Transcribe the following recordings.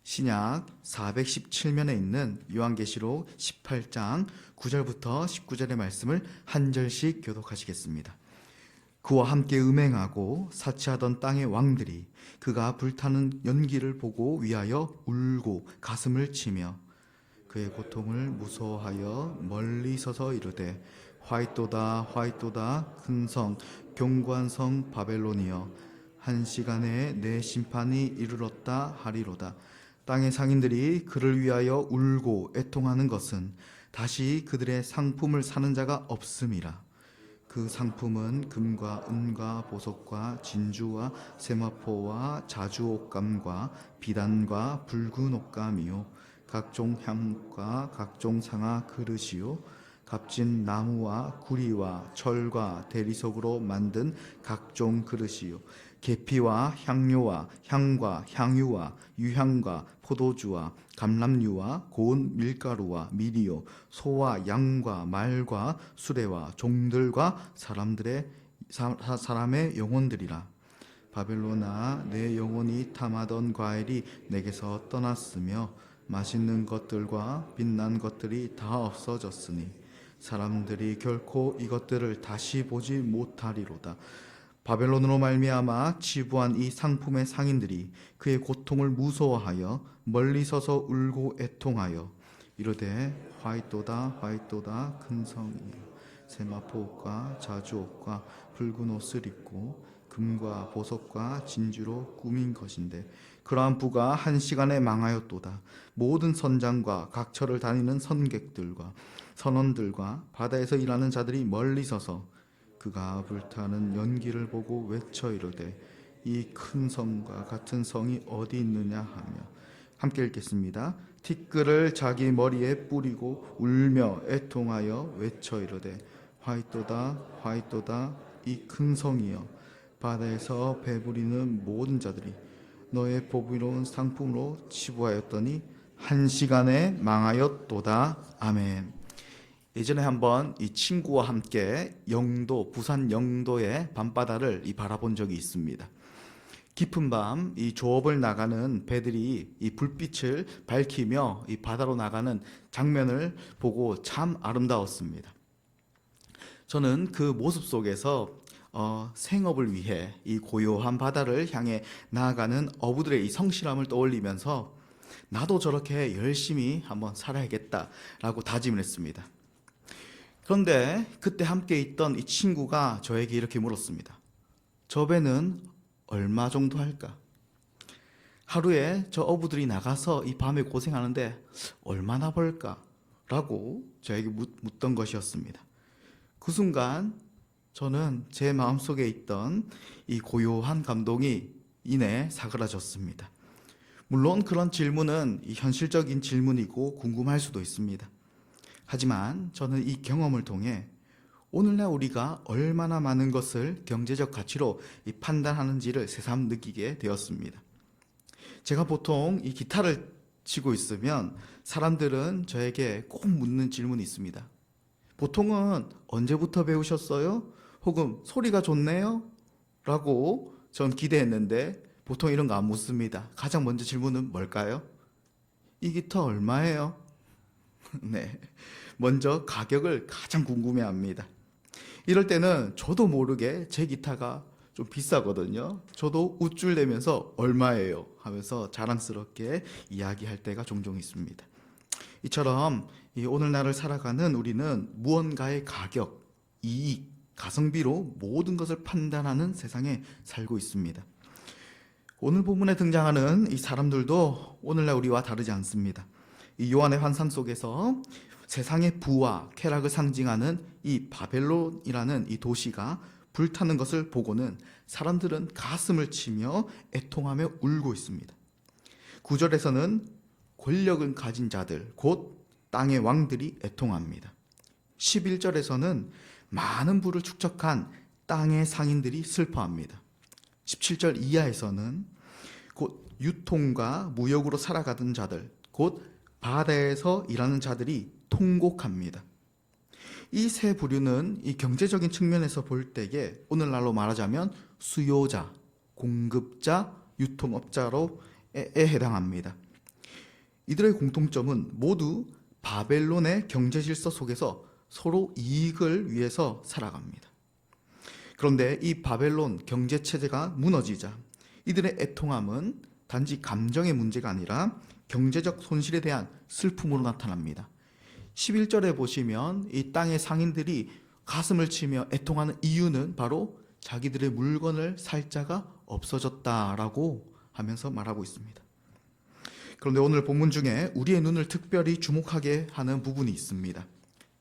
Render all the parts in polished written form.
신약 417면에 있는 요한계시록 18장 9절부터 19절의 말씀을 한 절씩 교독하시겠습니다. 그와 함께 음행하고 사치하던 땅의 왕들이 그가 불타는 연기를 보고 위하여 울고 가슴을 치며 그의 고통을 무서워하여 멀리 서서 이르되 화이토다 화이토다 큰 성 견고한 성 바벨론이여 한 시간에 내 심판이 이르렀다 하리로다. 땅의 상인들이 그를 위하여 울고 애통하는 것은 다시 그들의 상품을 사는 자가 없음이라. 그 상품은 금과 은과 보석과 진주와 세마포와 자주옥감과 비단과 붉은 옷감이요 각종 향과 각종 상아 그릇이요 값진 나무와 구리와 철과 대리석으로 만든 각종 그릇이요 계피와 향료와 향과 향유와 유향과 포도주와 감람류와 고운 밀가루와 밀이요 소와 양과 말과 수레와 종들과 사람의 영혼들이라. 바벨론아, 내 영혼이 탐하던 과일이 내게서 떠났으며 맛있는 것들과 빛난 것들이 다 없어졌으니 사람들이 결코 이것들을 다시 보지 못하리로다. 바벨론으로 말미암아 치부한 이 상품의 상인들이 그의 고통을 무서워하여 멀리 서서 울고 애통하여 이르되 화이토다 화이토다 큰 성이여 세마포옷과 자주옷과 붉은 옷을 입고 금과 보석과 진주로 꾸민 것인데 그러한 부가 한 시간에 망하였도다. 모든 선장과 각처를 다니는 선객들과 선원들과 바다에서 일하는 자들이 멀리 서서 그가 불타는 연기를 보고 외쳐 이르되 이 큰 성과 같은 성이 어디 있느냐 하며. 함께 읽겠습니다. 티끌을 자기 머리에 뿌리고 울며 애통하여 외쳐 이르되 화이토다 화이토다 이 큰 성이여 바다에서 배부리는 모든 자들이 너의 보비로운 상품으로 치부하였더니 한 시간에 망하였도다. 아멘. 예전에 한번 이 친구와 함께 영도, 부산 영도의 밤바다를 바라본 적이 있습니다. 깊은 밤 이 조업을 나가는 배들이 이 불빛을 밝히며 이 바다로 나가는 장면을 보고 참 아름다웠습니다. 저는 그 모습 속에서 생업을 위해 이 고요한 바다를 향해 나아가는 어부들의 이 성실함을 떠올리면서 나도 저렇게 열심히 한번 살아야겠다라고 다짐을 했습니다. 그런데 그때 함께 있던 이 친구가 저에게 이렇게 물었습니다. 저 배는 얼마 정도 할까? 하루에 저 어부들이 나가서 이 밤에 고생하는데 얼마나 벌까? 라고 저에게 묻던 것이었습니다. 그 순간 저는 제 마음속에 있던 이 고요한 감동이 이내 사그라졌습니다. 물론 그런 질문은 이 현실적인 질문이고 궁금할 수도 있습니다. 하지만 저는 이 경험을 통해 오늘날 우리가 얼마나 많은 것을 경제적 가치로 판단하는지를 새삼 느끼게 되었습니다. 제가 보통 이 기타를 치고 있으면 사람들은 저에게 꼭 묻는 질문이 있습니다. 보통은 언제부터 배우셨어요? 혹은 소리가 좋네요? 라고 전 기대했는데 보통 이런 거 안 묻습니다. 가장 먼저 질문은 뭘까요? 이 기타 얼마예요? 네, 먼저 가격을 가장 궁금해합니다. 이럴 때는 저도 모르게 제 기타가 좀 비싸거든요. 저도 우쭐대면서 얼마예요 하면서 자랑스럽게 이야기할 때가 종종 있습니다. 이처럼 오늘날을 살아가는 우리는 무언가의 가격, 이익, 가성비로 모든 것을 판단하는 세상에 살고 있습니다. 오늘 본문에 등장하는 이 사람들도 오늘날 우리와 다르지 않습니다. 이 요한의 환상 속에서 세상의 부와 쾌락을 상징하는 이 바벨론이라는 이 도시가 불타는 것을 보고는 사람들은 가슴을 치며 애통하며 울고 있습니다. 9절에서는 권력을 가진 자들, 곧 땅의 왕들이 애통합니다. 11절에서는 많은 부를 축적한 땅의 상인들이 슬퍼합니다. 17절 이하에서는 곧 유통과 무역으로 살아가던 자들, 곧 바다에서 일하는 자들이 통곡합니다. 이 세 부류는 이 경제적인 측면에서 볼 때에 오늘날로 말하자면 수요자, 공급자, 유통업자로에 해당합니다. 이들의 공통점은 모두 바벨론의 경제 질서 속에서 서로 이익을 위해서 살아갑니다. 그런데 이 바벨론 경제 체제가 무너지자 이들의 애통함은 단지 감정의 문제가 아니라 경제적 손실에 대한 슬픔으로 나타납니다. 11절에 보시면 이 땅의 상인들이 가슴을 치며 애통하는 이유는 바로 자기들의 물건을 살 자가 없어졌다라고 하면서 말하고 있습니다. 그런데 오늘 본문 중에 우리의 눈을 특별히 주목하게 하는 부분이 있습니다.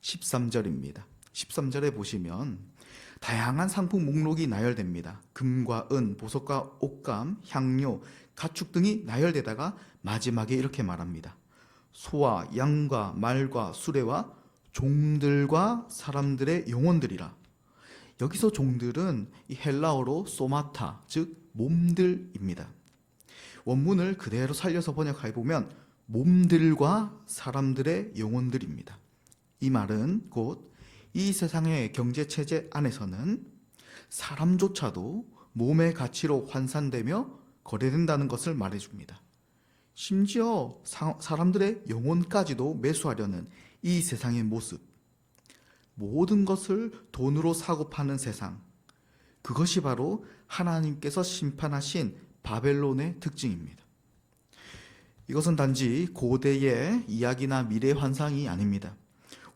13절입니다. 13절에 보시면 다양한 상품 목록이 나열됩니다. 금과 은, 보석과 옷감, 향료, 가축 등이 나열되다가 마지막에 이렇게 말합니다. 소와 양과 말과 수레와 종들과 사람들의 영혼들이라. 여기서 종들은 이 헬라어로 소마타, 즉 몸들입니다. 원문을 그대로 살려서 번역해 보면 몸들과 사람들의 영혼들입니다. 이 말은 곧 이 세상의 경제체제 안에서는 사람조차도 몸의 가치로 환산되며 거래된다는 것을 말해줍니다. 심지어 사람들의 영혼까지도 매수하려는 이 세상의 모습, 모든 것을 돈으로 사고 파는 세상, 그것이 바로 하나님께서 심판하신 바벨론의 특징입니다. 이것은 단지 고대의 이야기나 미래 환상이 아닙니다.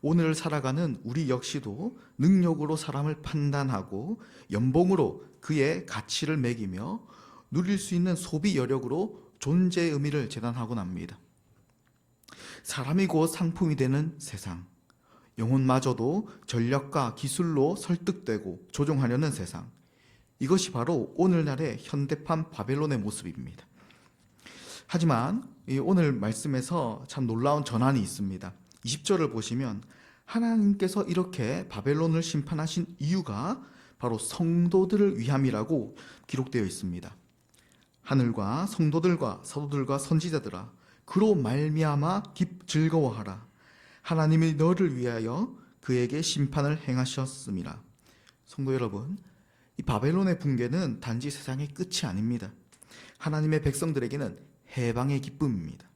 오늘 살아가는 우리 역시도 능력으로 사람을 판단하고 연봉으로 그의 가치를 매기며 누릴 수 있는 소비 여력으로 존재의 의미를 재단하곤 합니다. 사람이 곧 상품이 되는 세상, 영혼마저도 전략과 기술로 설득되고 조종하려는 세상, 이것이 바로 오늘날의 현대판 바벨론의 모습입니다. 하지만 오늘 말씀에서 참 놀라운 전환이 있습니다. 20절을 보시면 하나님께서 이렇게 바벨론을 심판하신 이유가 바로 성도들을 위함이라고 기록되어 있습니다. 하늘과 성도들과 사도들과 선지자들아, 그로 말미암아 즐거워하라. 하나님이 너를 위하여 그에게 심판을 행하셨음이라. 성도 여러분, 이 바벨론의 붕괴는 단지 세상의 끝이 아닙니다. 하나님의 백성들에게는 해방의 기쁨입니다.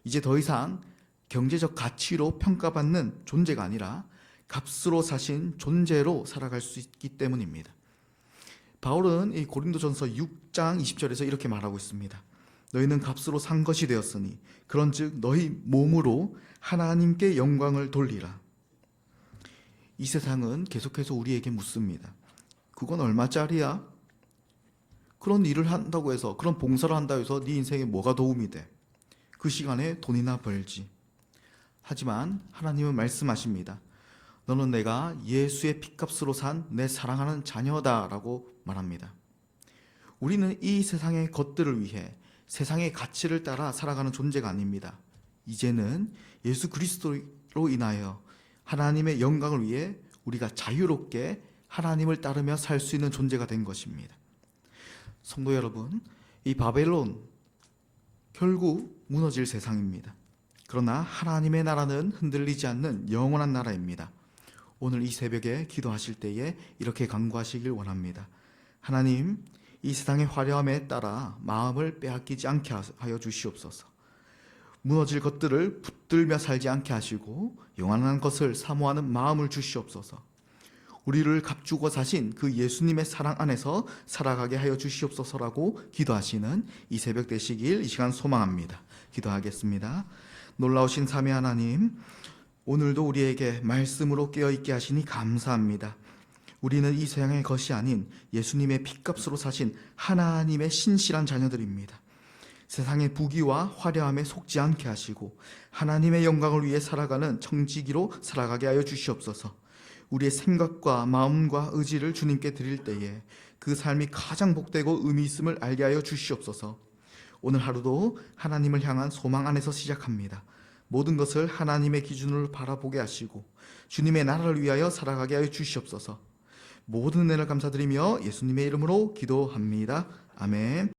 이제 더 이상 경제적 가치로 평가받는 존재가 아니라 값으로 사신 존재로 살아갈 수 있기 때문입니다. 바울은 이 고린도전서 6장 20절에서 이렇게 말하고 있습니다. 너희는 값으로 산 것이 되었으니 그런즉 너희 몸으로 하나님께 영광을 돌리라. 이 세상은 계속해서 우리에게 묻습니다. 그건 얼마짜리야? 그런 일을 한다고 해서, 그런 봉사를 한다고 해서 네 인생에 뭐가 도움이 돼? 그 시간에 돈이나 벌지. 하지만 하나님은 말씀하십니다. 너는 내가 예수의 피값으로 산 내 사랑하는 자녀다라고 말합니다. 우리는 이 세상의 것들을 위해 세상의 가치를 따라 살아가는 존재가 아닙니다. 이제는 예수 그리스도로 인하여 하나님의 영광을 위해 우리가 자유롭게 하나님을 따르며 살 수 있는 존재가 된 것입니다. 성도 여러분, 이 바벨론 결국 무너질 세상입니다. 그러나 하나님의 나라는 흔들리지 않는 영원한 나라입니다. 오늘 이 새벽에 기도하실 때에 이렇게 간구하시길 원합니다. 하나님, 이 세상의 화려함에 따라 마음을 빼앗기지 않게 하여 주시옵소서. 무너질 것들을 붙들며 살지 않게 하시고 영원한 것을 사모하는 마음을 주시옵소서. 우리를 값주고 사신 그 예수님의 사랑 안에서 살아가게 하여 주시옵소서라고 기도하시는 이 새벽 되시길 이 시간 소망합니다. 기도하겠습니다. 놀라우신 삼위 하나님, 오늘도 우리에게 말씀으로 깨어있게 하시니 감사합니다. 우리는 이 세상의 것이 아닌 예수님의 피값으로 사신 하나님의 신실한 자녀들입니다. 세상의 부귀와 화려함에 속지 않게 하시고 하나님의 영광을 위해 살아가는 청지기로 살아가게 하여 주시옵소서. 우리의 생각과 마음과 의지를 주님께 드릴 때에 그 삶이 가장 복되고 의미 있음을 알게 하여 주시옵소서. 오늘 하루도 하나님을 향한 소망 안에서 시작합니다. 모든 것을 하나님의 기준으로 바라보게 하시고 주님의 나라를 위하여 살아가게 하여 주시옵소서. 모든 은혜를 감사드리며 예수님의 이름으로 기도합니다. 아멘.